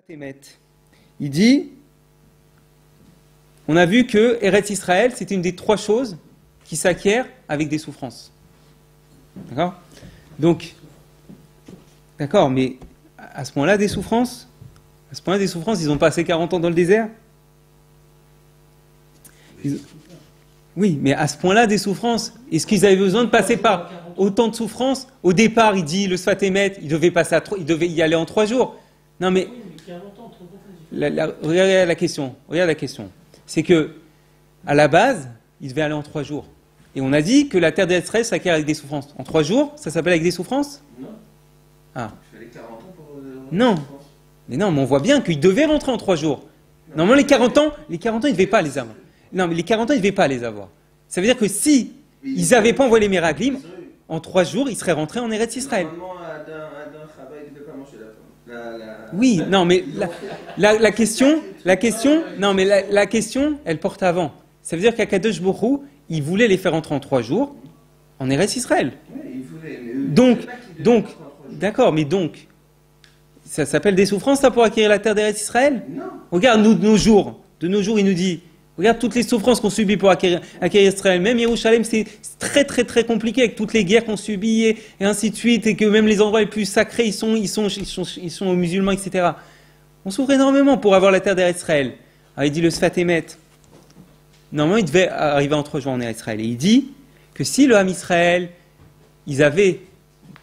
Temet. Il dit, on a vu que Eretz Israël, c'était une des trois choses qui s'acquièrent avec des souffrances. D'accord? Donc, d'accord, mais à ce point-là des souffrances, ils ont passé 40 ans dans le désert. Oui, mais à ce point-là des souffrances, est-ce qu'ils avaient besoin de passer par autant de souffrances? Au départ, il dit, le Sfat Emet, il devait y aller en 3 jours. Non, mais regarde la question. C'est que, à la base, il devait aller en 3 jours. Et on a dit que la terre d'Israël s'acquiert avec des souffrances. En 3 jours, ça s'appelle avec des souffrances? Non. Ah. Il fallait 40 ans pour... Non. Mais non, mais on voit bien qu'il devait rentrer en 3 jours. Normalement, les 40 ans, il ne devait pas les avoir. Non, mais les 40 ans, il ne devait pas les avoir. Ça veut dire que si ils n'avaient pas envoyé les Meraglim, en 3 jours, ils seraient rentrés en Eretz Israël. Oui, non, mais la question, elle porte avant. Ça veut dire qu'Akadosh Baruch Hu, il voulait les faire rentrer en 3 jours en Eretz Israël. Donc, d'accord, mais donc, ça s'appelle des souffrances, ça, pour acquérir la terre d'Eretz Israël? Non. Regarde, de nos jours, il nous dit, regarde toutes les souffrances qu'on subit pour acquérir Israël. Même Yerushalem, c'est très très très compliqué avec toutes les guerres qu'on subit et ainsi de suite, et que même les endroits les plus sacrés, ils sont aux musulmans, etc. On souffre énormément pour avoir la terre d'Eretz Israël. Alors il dit le Sfat Emet. Normalement, il devait arriver en 3 jours en Eretz Israël. Et il dit que si le Ham Israël, ils avaient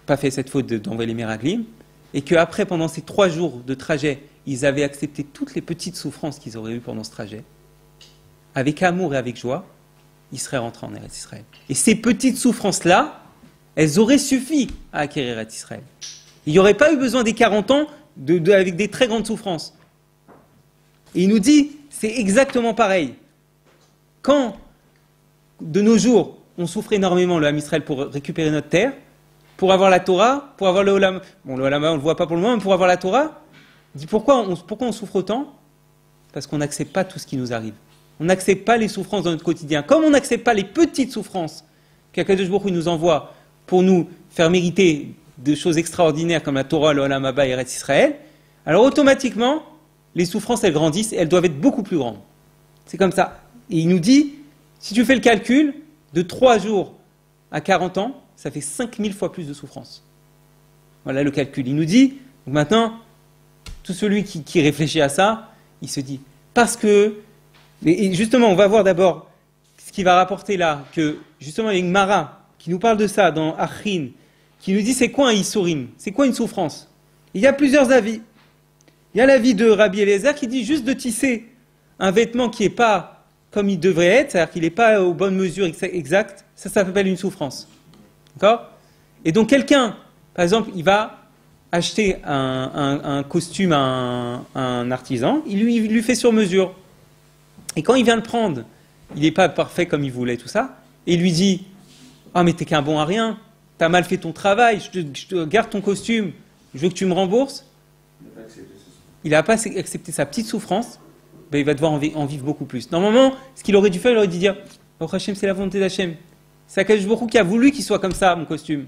pas fait cette faute d'envoyer les Meraglim, et qu'après, pendant ces 3 jours de trajet, ils avaient accepté toutes les petites souffrances qu'ils auraient eues pendant ce trajet, avec amour et avec joie, ils seraient rentrés en Eretz Israël. Et ces petites souffrances-là, elles auraient suffi à acquérir Eretz Israël. Il n'y aurait pas eu besoin des 40 ans avec des très grandes souffrances. Et il nous dit, c'est exactement pareil. Quand, de nos jours, on souffre énormément, le Ham Israël, pour récupérer notre terre, pour avoir la Torah, pour avoir le Olam, bon, le Olam, on ne le voit pas pour le moment, mais pour avoir la Torah, il dit pourquoi on souffre autant? Parce qu'on n'accepte pas tout ce qui nous arrive. On n'accepte pas les souffrances dans notre quotidien. Comme on n'accepte pas les petites souffrances qu'Akadosh Baruch Hu nous envoie pour nous faire mériter de choses extraordinaires comme la Torah, le Olam Haba et Eretz Israël, alors automatiquement, les souffrances, elles grandissent et elles doivent être beaucoup plus grandes. C'est comme ça. Et il nous dit, si tu fais le calcul, de 3 jours à 40 ans, ça fait 5000 fois plus de souffrances. Voilà le calcul. Il nous dit, donc maintenant, tout celui qui réfléchit à ça, il se dit, parce que, et justement, on va voir d'abord ce qui va rapporter là, que justement, il y a une Mara qui nous parle de ça dans Achin, qui nous dit c'est quoi un Issourim, c'est quoi une souffrance. Il y a plusieurs avis. Il y a l'avis de Rabbi Eliezer qui dit juste de tisser un vêtement qui n'est pas comme il devrait être, c'est-à-dire qu'il n'est pas aux bonnes mesures exactes, ça s'appelle une souffrance. D'accord? Et donc quelqu'un, par exemple, il va acheter un costume à un artisan, il lui fait sur mesure. Et quand il vient le prendre, il n'est pas parfait comme il voulait, tout ça, et il lui dit « Ah, mais t'es qu'un bon à rien, t'as mal fait ton travail, je te garde ton costume, je veux que tu me rembourses. » Il n'a pas accepté sa petite souffrance, ben il va devoir en vivre beaucoup plus. Normalement, ce qu'il aurait dû faire, il aurait dû dire « Oh Hachem, c'est la volonté d'Hachem. C'est Akadosh Baruch Hu qui a voulu qu'il soit comme ça, mon costume. »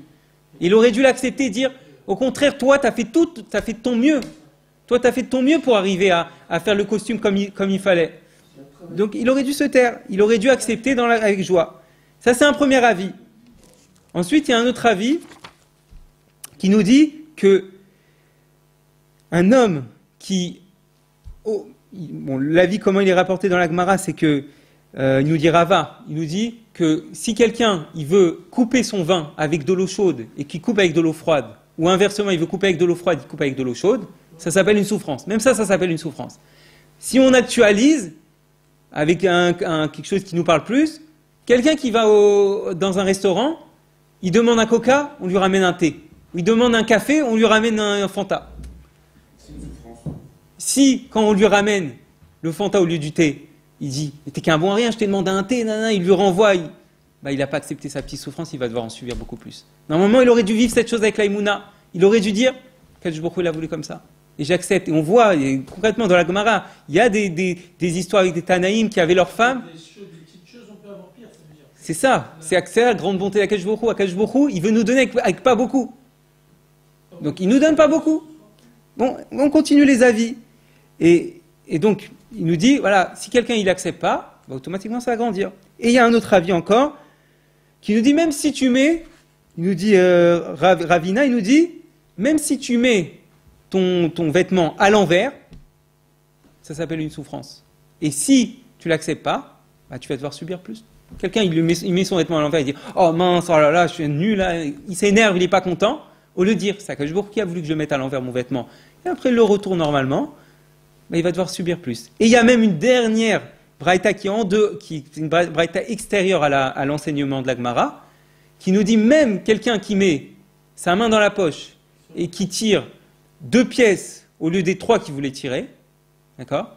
Il aurait dû l'accepter et dire « Au contraire, toi, t'as fait de ton mieux. Toi, t'as fait de ton mieux pour arriver à faire le costume comme il fallait. » Donc, il aurait dû se taire. Il aurait dû accepter avec joie. Ça, c'est un premier avis. Ensuite, il y a un autre avis qui nous dit que un homme qui... bon, l'avis, comment il est rapporté dans la Gemara, c'est que, il nous dit Rava, il nous dit que si quelqu'un il veut couper son vin avec de l'eau chaude et qu'il coupe avec de l'eau froide, ou inversement, il veut couper avec de l'eau froide, il coupe avec de l'eau chaude, ça s'appelle une souffrance. Même ça s'appelle une souffrance. Si on actualise avec quelque chose qui nous parle plus, quelqu'un qui va dans un restaurant, il demande un coca, on lui ramène un thé. Il demande un café, on lui ramène un Fanta. C'est une souffrance. Si, quand on lui ramène le Fanta au lieu du thé, il dit « T'es qu'un bon à rien, je t'ai demandé un thé, nanana », il lui renvoie, il n'a pas accepté sa petite souffrance, il va devoir en subir beaucoup plus. Normalement, il aurait dû vivre cette chose avec l'Aïmouna. Il aurait dû dire « Kadosh Baruch Hu l'a voulu comme ça ». Et j'accepte. Et on voit, concrètement, dans la Gemara, il y a des histoires avec des Tanaïm qui avaient leurs femmes. Des petites choses, on peut avoir pire, ça veut dire. C'est ça. C'est accès à la grande bonté d'Akadosh Baruch Hu. Akadosh Baruch Hu, il veut nous donner avec pas beaucoup. Donc, il ne nous donne pas beaucoup. Bon, on continue les avis. Et donc, il nous dit, voilà, si quelqu'un il n'accepte pas, bah, automatiquement ça va grandir. Et il y a un autre avis encore, qui nous dit, même si tu mets, il nous dit, Ravina, il nous dit, même si tu mets ton vêtement à l'envers, ça s'appelle une souffrance. Et si tu l'acceptes pas, bah, tu vas devoir subir plus. Quelqu'un, il met son vêtement à l'envers, il dit, oh mince, oh là là, je suis nul, là. Il s'énerve, il n'est pas content. Au lieu de dire, c'est Akadosh Baruch Hu qui a voulu que je le mette à l'envers mon vêtement, et après il le retourne normalement, bah, il va devoir subir plus. Et il y a même une dernière braïta qui est une braïta extérieure à l'enseignement de la Gemara, qui nous dit même quelqu'un qui met sa main dans la poche et qui tire 2 pièces au lieu des 3 qu'il voulait tirer, d'accord ?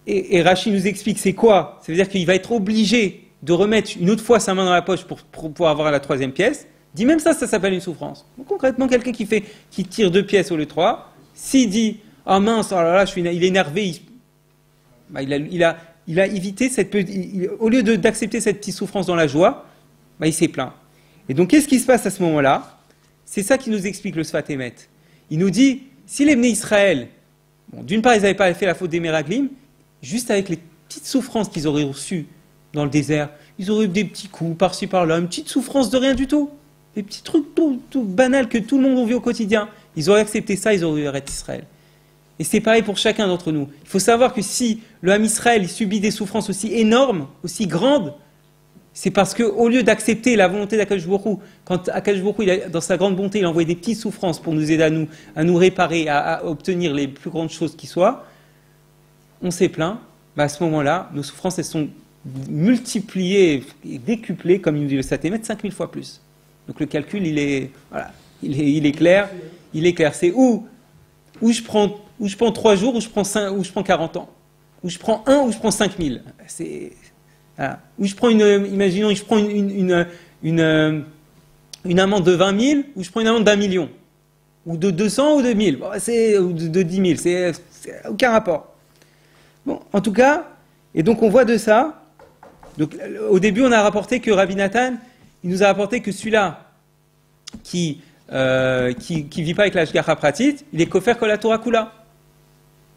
Et Rashi nous explique c'est quoi ? Ça veut dire qu'il va être obligé de remettre une autre fois sa main dans la poche pour avoir la 3e pièce. Dit même ça s'appelle une souffrance. Donc, concrètement, quelqu'un qui tire 2 pièces au lieu de 3, s'il dit ah mince, oh là là, il est énervé, il a évité au lieu d'accepter cette petite souffrance dans la joie, bah, il s'est plaint. Et donc qu'est-ce qui se passe à ce moment-là ? C'est ça qui nous explique le Sfat Emet. Il nous dit si les Bnei Israël, bon, d'une part ils n'avaient pas fait la faute des Meraglim, juste avec les petites souffrances qu'ils auraient reçues dans le désert, ils auraient eu des petits coups par-ci par-là, une petite souffrance de rien du tout, des petits trucs tout banals que tout le monde vit au quotidien. Ils auraient accepté ça, ils auraient eu Eretz Israël. Et c'est pareil pour chacun d'entre nous. Il faut savoir que si le Ham Israël il subit des souffrances aussi énormes, aussi grandes, c'est parce qu'au lieu d'accepter la volonté d'Akadosh Baruch Hu, quand Akadosh Baruch Hu, dans sa grande bonté, il a envoyé des petites souffrances pour nous aider à nous réparer, à obtenir les plus grandes choses qui soient, on s'est plaint, bah à ce moment-là, nos souffrances elles sont multipliées et décuplées, comme il nous dit le Satémet, 5000 fois plus. Donc le calcul, il est clair. Il est clair. C'est où je prends 3 jours, où je prends 40 ans. Où je prends 1, où je prends 5000. Voilà. Où je prends imaginons, je prends une amende de 20 000, ou je prends une amende d'1 million. Ou de 200 ou de 1000. Bon, ou de 10 000. C'est aucun rapport. Bon, en tout cas, et donc on voit de ça. Donc, au début, on a rapporté que Rabbi Nathan, il nous a rapporté que celui-là qui vit pas avec la Shgacha Pratit, il est kofer kol la Torah kula.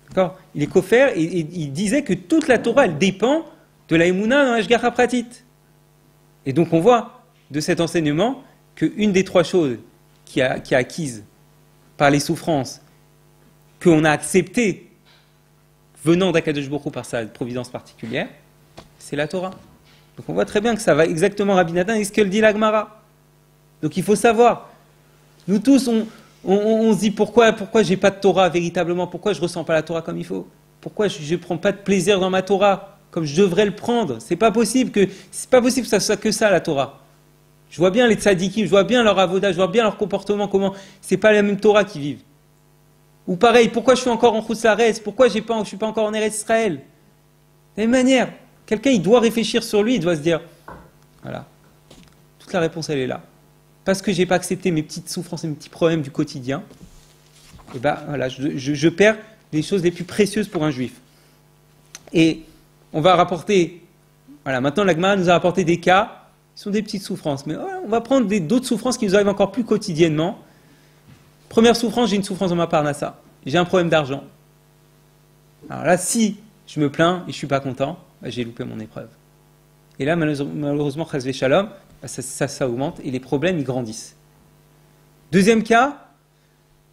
D'accord ? Il est kofer et il disait que toute la Torah, elle dépend de la Emouna dans la Shgacha Pratit. Et donc on voit de cet enseignement qu'une des 3 choses qui est acquise par les souffrances, qu'on a acceptées venant d'Akadosh Baruch Hu par sa providence particulière, c'est la Torah. Donc on voit très bien que ça va exactement Rabbi Nathan et ce que le dit la Gemara. Donc il faut savoir, nous tous on se dit pourquoi j'ai pas de Torah véritablement, pourquoi je ressens pas la Torah comme il faut, pourquoi je prends pas de plaisir dans ma Torah comme je devrais le prendre. C'est pas possible que ça soit que ça la Torah. Je vois bien les tzadikim, je vois bien leur avoda, je vois bien leur comportement, comment c'est pas la même Torah qu'ils vivent. Ou pareil, pourquoi je suis encore en Chutz La'aretz, pourquoi je suis pas encore en Eretz Israël. De la même manière, quelqu'un il doit réfléchir sur lui, il doit se dire, voilà, toute la réponse elle est là. Parce que j'ai pas accepté mes petites souffrances et mes petits problèmes du quotidien, et ben voilà, je perds les choses les plus précieuses pour un juif. Et on va rapporter, voilà, maintenant la Gemara nous a rapporté des cas, qui sont des petites souffrances, mais voilà, on va prendre d'autres souffrances qui nous arrivent encore plus quotidiennement. Première souffrance, j'ai une souffrance dans ma parnassa. J'ai un problème d'argent. Alors là, si je me plains et je suis pas content, bah, j'ai loupé mon épreuve. Et là, malheureusement, chas v'shalom, bah, ça augmente et les problèmes, ils grandissent. Deuxième cas,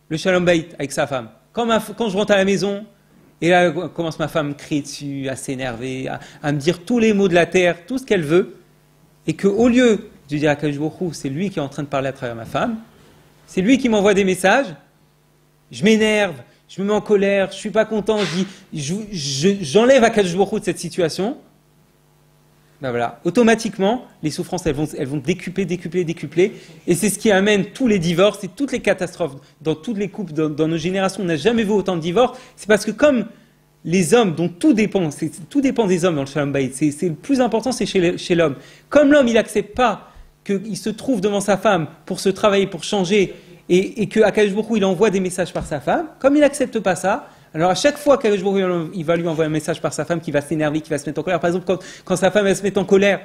le shalom bayit avec sa femme. Quand je rentre à la maison, et là, commence ma femme à me crier dessus, à s'énerver, à me dire tous les mots de la terre, tout ce qu'elle veut, et qu'au lieu de dire à Akadosh Baruch Hu, c'est lui qui est en train de parler à travers ma femme, c'est lui qui m'envoie des messages, je m'énerve, je me mets en colère, je suis pas content, j'enlève Akadosh Baruch Hu de cette situation, ben voilà, automatiquement, les souffrances, elles vont décupler, et c'est ce qui amène tous les divorces et toutes les catastrophes dans toutes les couples, dans nos générations. On n'a jamais vu autant de divorces. C'est parce que comme les hommes, dont tout dépend des hommes dans le Shalom Bayit, c'est le plus important, c'est chez l'homme. Comme l'homme, il n'accepte pas qu'il se trouve devant sa femme pour se travailler, pour changer, et que Akadosh Baruch Hu, il envoie des messages par sa femme, comme il n'accepte pas ça, alors à chaque fois qu'Akadosh Baruch Hu, il va lui envoyer un message par sa femme qui va s'énerver, qui va se mettre en colère. Par exemple, quand sa femme va se mettre en colère,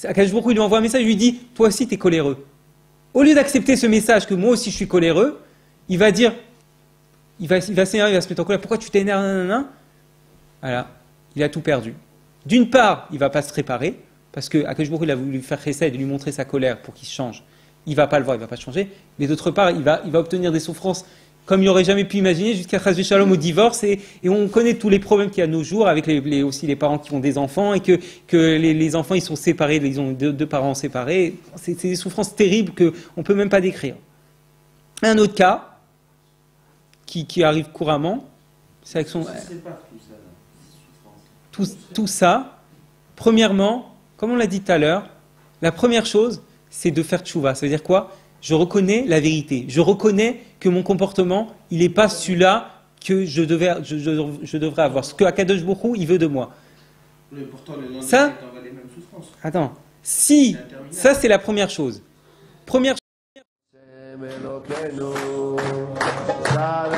Akadosh Baruch Hu lui envoie un message, il lui dit « Toi aussi, tu es coléreux ». Au lieu d'accepter ce message que moi aussi je suis coléreux, il va dire il va s'énerver, il va se mettre en colère. Pourquoi tu t'énerves, nanana? Voilà, il a tout perdu. D'une part, il ne va pas se réparer, parce que Akadosh Baruch Hu, il a voulu faire Chesed et lui montrer sa colère pour qu'il se change. Il ne va pas le voir, il ne va pas changer. Mais d'autre part, il va obtenir des souffrances comme il n'aurait jamais pu imaginer, jusqu'à Chas Shalom au divorce. Et on connaît tous les problèmes qu'il y a de nos jours, avec aussi les parents qui ont des enfants, et que les enfants ils sont séparés, ils ont deux parents séparés. C'est des souffrances terribles qu'on ne peut même pas décrire. Un autre cas, qui arrive couramment, c'est avec son... Ça se sépare tout ça, là, ces souffrances. Tout ça, premièrement, comme on l'a dit tout à l'heure, la première chose, c'est de faire tchouva. Ça veut dire quoi? Je reconnais la vérité. Je reconnais que mon comportement, il n'est pas celui-là que je devrais avoir. Ce que Akadosh Baruch Hu, il veut de moi. Mais pourtant, le lendemain, Ça- t'en vas les mêmes souffrances. Attends. Si, ça c'est la première chose. Première Sem Elokeinu, Zare